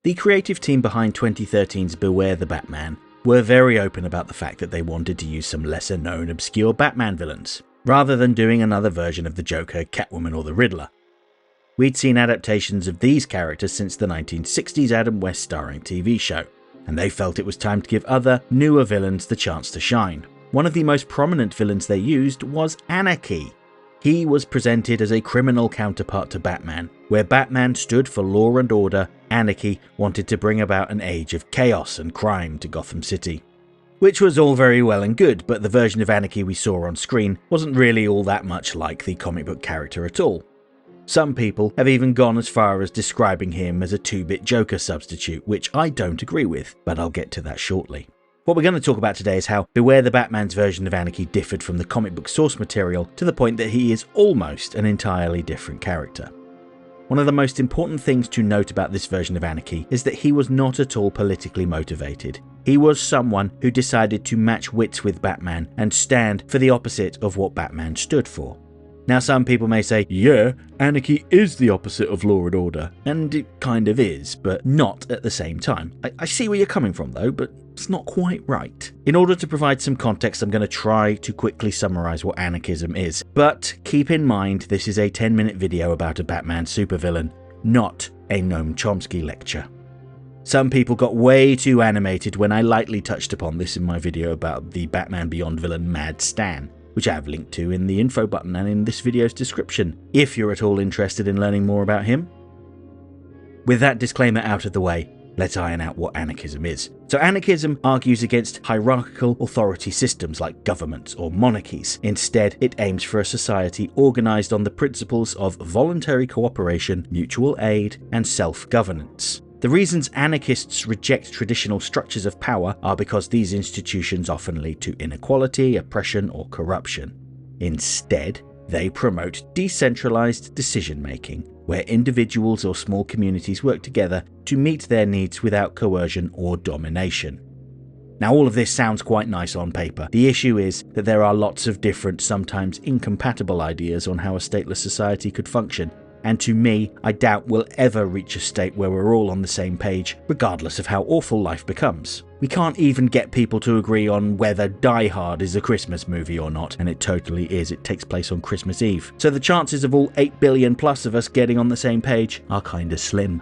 The creative team behind 2013's Beware the Batman were very open about the fact that they wanted to use some lesser-known, obscure Batman villains, rather than doing another version of the Joker, Catwoman or the Riddler. We'd seen adaptations of these characters since the 1960s Adam West starring TV show, and they felt it was time to give other, newer villains the chance to shine. One of the most prominent villains they used was Anarchy. He was presented as a criminal counterpart to Batman. Where Batman stood for law and order, Anarchy wanted to bring about an age of chaos and crime to Gotham City. Which was all very well and good, but the version of Anarchy we saw on screen wasn't really all that much like the comic book character at all. Some people have even gone as far as describing him as a 2-bit Joker substitute, which I don't agree with, but I'll get to that shortly. What we're going to talk about today is how Beware the Batman's version of Anarchy differed from the comic book source material to the point that he is almost an entirely different character. One of the most important things to note about this version of Anarchy is that he was not at all politically motivated. He was someone who decided to match wits with Batman and stand for the opposite of what Batman stood for. Now some people may say, yeah, Anarchy is the opposite of law and order, and it kind of is, but not at the same time. I see where you're coming from though, but it's not quite right. In order to provide some context, I'm going to try to quickly summarise what anarchism is, but keep in mind this is a 10-minute video about a Batman supervillain, not a Noam Chomsky lecture. Some people got way too animated when I lightly touched upon this in my video about the Batman Beyond villain Mad Stan, which I have linked to in the info button and in this video's description, if you're at all interested in learning more about him. With that disclaimer out of the way, let's iron out what anarchism is. So anarchism argues against hierarchical authority systems like governments or monarchies. Instead, it aims for a society organised on the principles of voluntary cooperation, mutual aid, and self-governance. The reasons anarchists reject traditional structures of power are because these institutions often lead to inequality, oppression, or corruption. Instead, they promote decentralized decision-making, where individuals or small communities work together to meet their needs without coercion or domination. Now, all of this sounds quite nice on paper. The issue is that there are lots of different, sometimes incompatible ideas on how a stateless society could function, and to me, I doubt we'll ever reach a state where we're all on the same page, regardless of how awful life becomes. We can't even get people to agree on whether Die Hard is a Christmas movie or not, and it totally is. It takes place on Christmas Eve. So the chances of all 8 billion plus of us getting on the same page are kinda slim.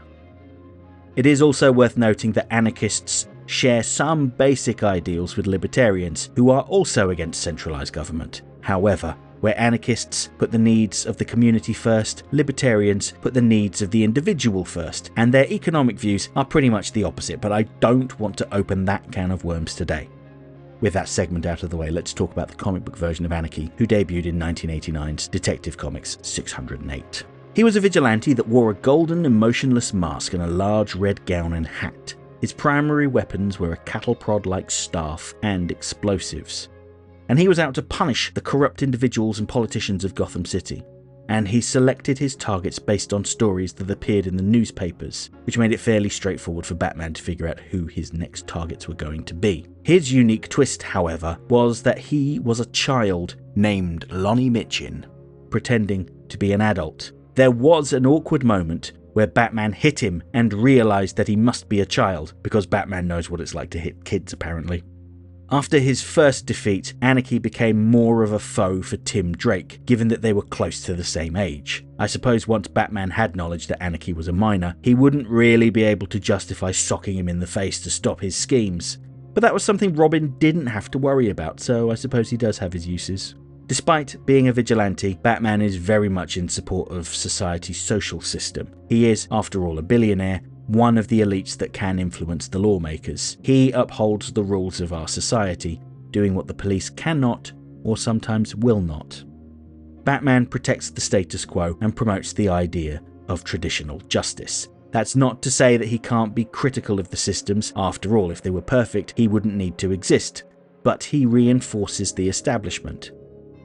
It is also worth noting that anarchists share some basic ideals with libertarians, who are also against centralised government. However, where anarchists put the needs of the community first, libertarians put the needs of the individual first, and their economic views are pretty much the opposite, but I don't want to open that can of worms today. With that segment out of the way, let's talk about the comic book version of Anarchy, who debuted in 1989's Detective Comics 608. He was a vigilante that wore a golden, emotionless mask and a large red gown and hat. His primary weapons were a cattle prod-like staff and explosives. And he was out to punish the corrupt individuals and politicians of Gotham City. And he selected his targets based on stories that appeared in the newspapers, which made it fairly straightforward for Batman to figure out who his next targets were going to be. His unique twist, however, was that he was a child named Lonnie Mitchin, pretending to be an adult. There was an awkward moment where Batman hit him and realised that he must be a child, because Batman knows what it's like to hit kids apparently. After his first defeat, Anarchy became more of a foe for Tim Drake, given that they were close to the same age. I suppose once Batman had knowledge that Anarchy was a minor, he wouldn't really be able to justify socking him in the face to stop his schemes. But that was something Robin didn't have to worry about, so I suppose he does have his uses. Despite being a vigilante, Batman is very much in support of society's social system. He is, after all, a billionaire, one of the elites that can influence the lawmakers. He upholds the rules of our society, doing what the police cannot, or sometimes will not. Batman protects the status quo and promotes the idea of traditional justice. That's not to say that he can't be critical of the systems. After all, if they were perfect, he wouldn't need to exist. But he reinforces the establishment.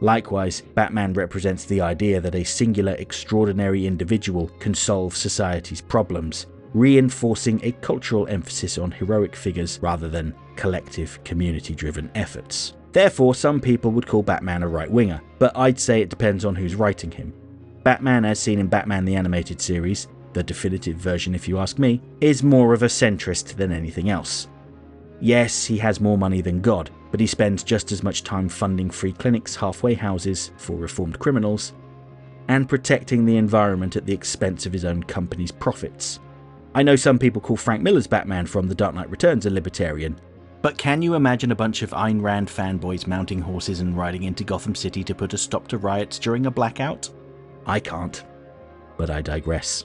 Likewise, Batman represents the idea that a singular, extraordinary individual can solve society's problems, reinforcing a cultural emphasis on heroic figures rather than collective, community-driven efforts. Therefore, some people would call Batman a right-winger, but I'd say it depends on who's writing him. Batman, as seen in Batman the Animated Series, the definitive version if you ask me, is more of a centrist than anything else. Yes, he has more money than God, but he spends just as much time funding free clinics, halfway houses for reformed criminals, and protecting the environment at the expense of his own company's profits. I know some people call Frank Miller's Batman from The Dark Knight Returns a libertarian, but can you imagine a bunch of Ayn Rand fanboys mounting horses and riding into Gotham City to put a stop to riots during a blackout? I can't, but I digress.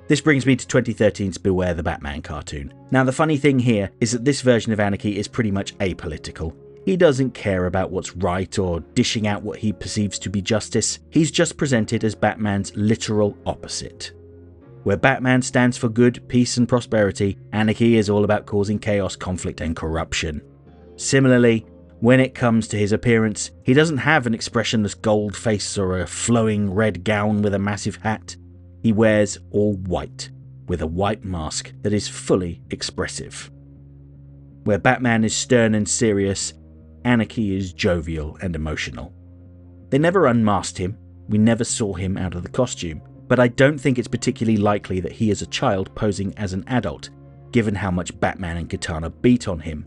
This brings me to 2013's Beware the Batman cartoon. Now the funny thing here is that this version of Anarchy is pretty much apolitical. He doesn't care about what's right or dishing out what he perceives to be justice. He's just presented as Batman's literal opposite. Where Batman stands for good, peace and prosperity, Anarchy is all about causing chaos, conflict and corruption. Similarly, when it comes to his appearance, he doesn't have an expressionless gold face or a flowing red gown with a massive hat. He wears all white, with a white mask that is fully expressive. Where Batman is stern and serious, Anarchy is jovial and emotional. They never unmasked him, we never saw him out of the costume, but I don't think it's particularly likely that he is a child posing as an adult, given how much Batman and Katana beat on him.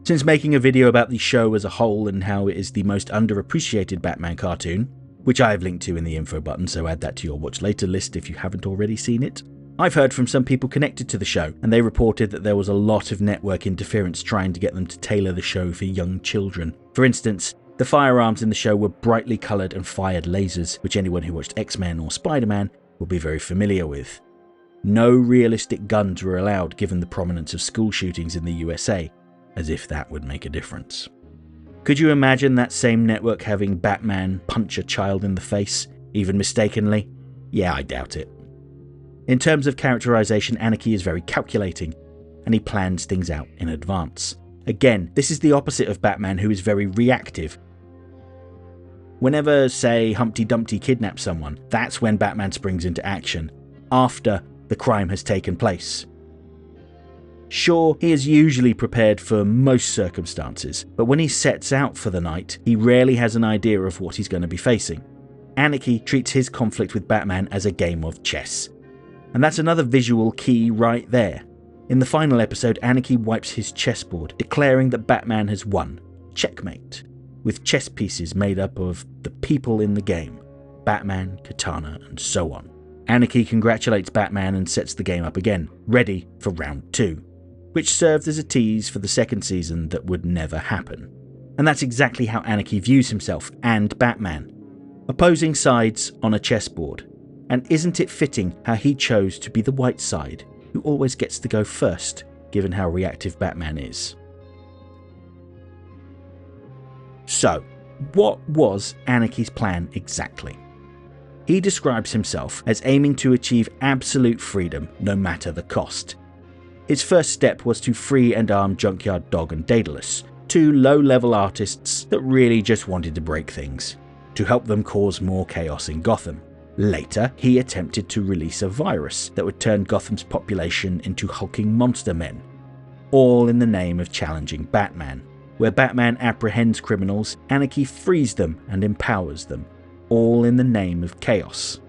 Since making a video about the show as a whole and how it is the most underappreciated Batman cartoon, which I have linked to in the info button, so add that to your watch later list if you haven't already seen it, I've heard from some people connected to the show, and they reported that there was a lot of network interference trying to get them to tailor the show for young children. For instance, the firearms in the show were brightly coloured and fired lasers, which anyone who watched X-Men or Spider-Man will be very familiar with. No realistic guns were allowed given the prominence of school shootings in the USA, as if that would make a difference. Could you imagine that same network having Batman punch a child in the face, even mistakenly? Yeah, I doubt it. In terms of characterization, Anarchy is very calculating, and he plans things out in advance. Again, this is the opposite of Batman, who is very reactive. Whenever, say, Humpty Dumpty kidnaps someone, that's when Batman springs into action, after the crime has taken place. Sure, he is usually prepared for most circumstances, but when he sets out for the night, he rarely has an idea of what he's going to be facing. Anarchy treats his conflict with Batman as a game of chess. And that's another visual key right there. In the final episode, Anarchy wipes his chessboard, declaring that Batman has won. Checkmate. With chess pieces made up of the people in the game. Batman, Katana, and so on. Anarchy congratulates Batman and sets the game up again, ready for round 2. Which served as a tease for the second season that would never happen. And that's exactly how Anarchy views himself and Batman. Opposing sides on a chessboard. And isn't it fitting how he chose to be the white side, who always gets to go first, given how reactive Batman is? So, what was Anarchy's plan exactly? He describes himself as aiming to achieve absolute freedom no matter the cost. His first step was to free and arm Junkyard Dog and Daedalus, two low-level artists that really just wanted to break things, to help them cause more chaos in Gotham. Later, he attempted to release a virus that would turn Gotham's population into hulking monster men, all in the name of challenging Batman. Where Batman apprehends criminals, Anarchy frees them and empowers them, all in the name of chaos.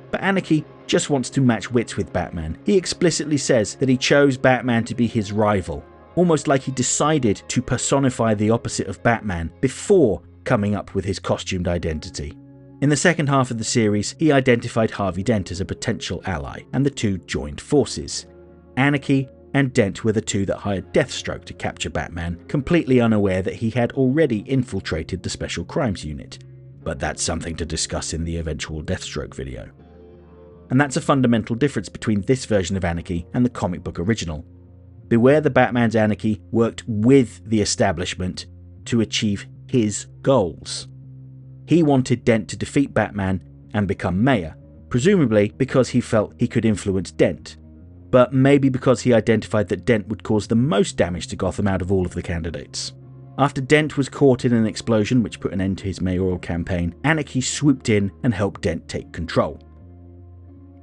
But Anarchy just wants to match wits with Batman. He explicitly says that he chose Batman to be his rival, almost like he decided to personify the opposite of Batman before coming up with his costumed identity. In the second half of the series, he identified Harvey Dent as a potential ally, and the two joined forces. Anarchy and Dent were the two that hired Deathstroke to capture Batman, completely unaware that he had already infiltrated the Special Crimes Unit. But that's something to discuss in the eventual Deathstroke video. And that's a fundamental difference between this version of Anarchy and the comic book original. Beware the Batman's Anarchy worked with the establishment to achieve his goals. He wanted Dent to defeat Batman and become mayor, presumably because he felt he could influence Dent, but maybe because he identified that Dent would cause the most damage to Gotham out of all of the candidates. After Dent was caught in an explosion which put an end to his mayoral campaign, Anarchy swooped in and helped Dent take control.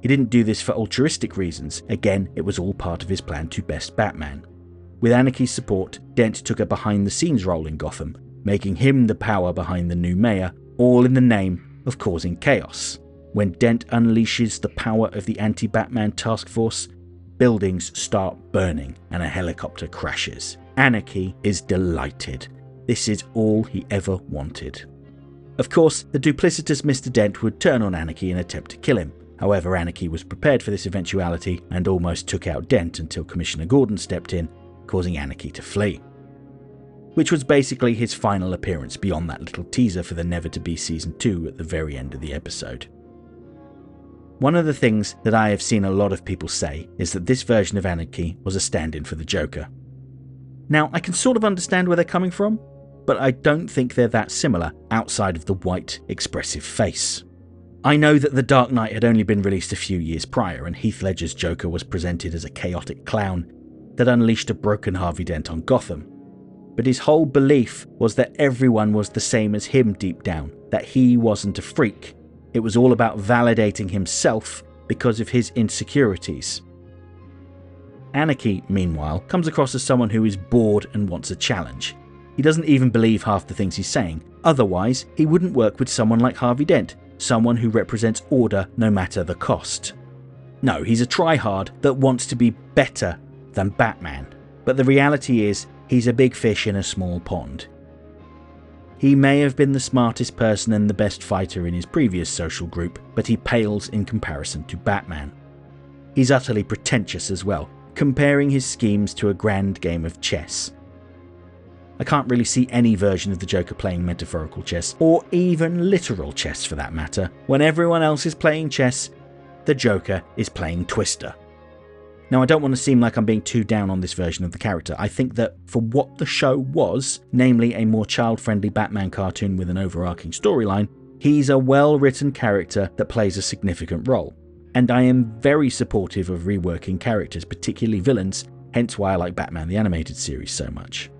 He didn't do this for altruistic reasons. Again, it was all part of his plan to best Batman. With Anarchy's support, Dent took a behind-the-scenes role in Gotham, making him the power behind the new mayor, all in the name of causing chaos. When Dent unleashes the power of the anti-Batman task force, buildings start burning and a helicopter crashes. Anarchy is delighted. This is all he ever wanted. Of course, the duplicitous Mr. Dent would turn on Anarchy and attempt to kill him. However, Anarchy was prepared for this eventuality and almost took out Dent until Commissioner Gordon stepped in, causing Anarchy to flee. Which was basically his final appearance beyond that little teaser for the never-to-be Season 2 at the very end of the episode. One of the things that I have seen a lot of people say is that this version of Anarchy was a stand-in for the Joker. Now, I can sort of understand where they're coming from, but I don't think they're that similar outside of the white, expressive face. I know that The Dark Knight had only been released a few years prior, and Heath Ledger's Joker was presented as a chaotic clown that unleashed a broken Harvey Dent on Gotham. But his whole belief was that everyone was the same as him deep down, that he wasn't a freak. It was all about validating himself because of his insecurities. Anarchy, meanwhile, comes across as someone who is bored and wants a challenge. He doesn't even believe half the things he's saying, otherwise he wouldn't work with someone like Harvey Dent, someone who represents order no matter the cost. No, he's a tryhard that wants to be better than Batman, but the reality is he's a big fish in a small pond. He may have been the smartest person and the best fighter in his previous social group, but he pales in comparison to Batman. He's utterly pretentious as well, comparing his schemes to a grand game of chess. I can't really see any version of the Joker playing metaphorical chess, or even literal chess for that matter. When everyone else is playing chess, the Joker is playing Twister. Now, I don't want to seem like I'm being too down on this version of the character. I think that for what the show was, namely a more child-friendly Batman cartoon with an overarching storyline, he's a well-written character that plays a significant role. And I am very supportive of reworking characters, particularly villains, hence why I like Batman the Animated Series so much.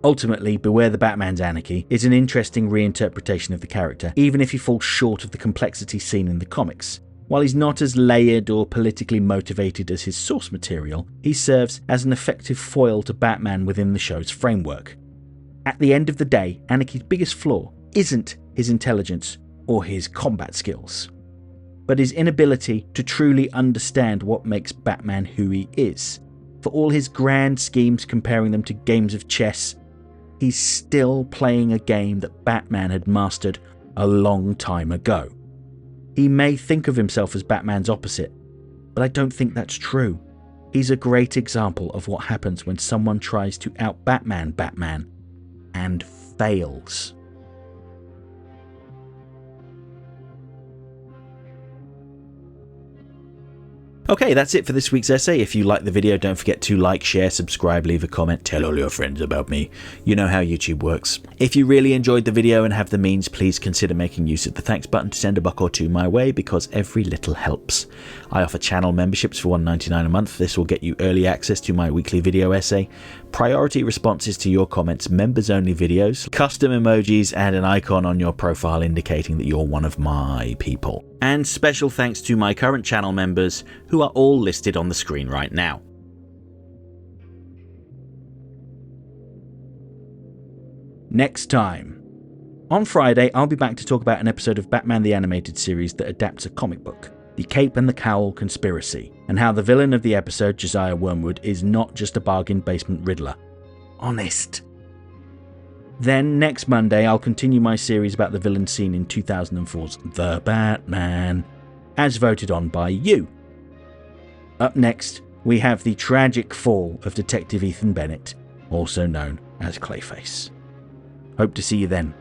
Ultimately, Beware the Batman's Anarchy is an interesting reinterpretation of the character, even if he falls short of the complexity seen in the comics. While he's not as layered or politically motivated as his source material, he serves as an effective foil to Batman within the show's framework. At the end of the day, Anarchy's biggest flaw isn't his intelligence or his combat skills, but his inability to truly understand what makes Batman who he is. For all his grand schemes comparing them to games of chess, he's still playing a game that Batman had mastered a long time ago. He may think of himself as Batman's opposite, but I don't think that's true. He's a great example of what happens when someone tries to out-Batman Batman and fails. Okay, that's it for this week's essay. If you liked the video, don't forget to like, share, subscribe, leave a comment, tell all your friends about me. You know how YouTube works. If you really enjoyed the video and have the means, please consider making use of the thanks button to send a buck or two my way, because every little helps. I offer channel memberships for $1.99 a month. This will get you early access to my weekly video essay, priority responses to your comments, members-only videos, custom emojis, and an icon on your profile indicating that you're one of my people. And special thanks to my current channel members, who are all listed on the screen right now. Next time. On Friday, I'll be back to talk about an episode of Batman the Animated Series that adapts a comic book, The Cape and the Cowl Conspiracy, and how the villain of the episode, Josiah Wormwood, is not just a bargain basement Riddler. Honest. Then next Monday, I'll continue my series about the villain seen in 2004's The Batman, as voted on by you. Up next, we have the tragic fall of Detective Ethan Bennett, also known as Clayface. Hope to see you then.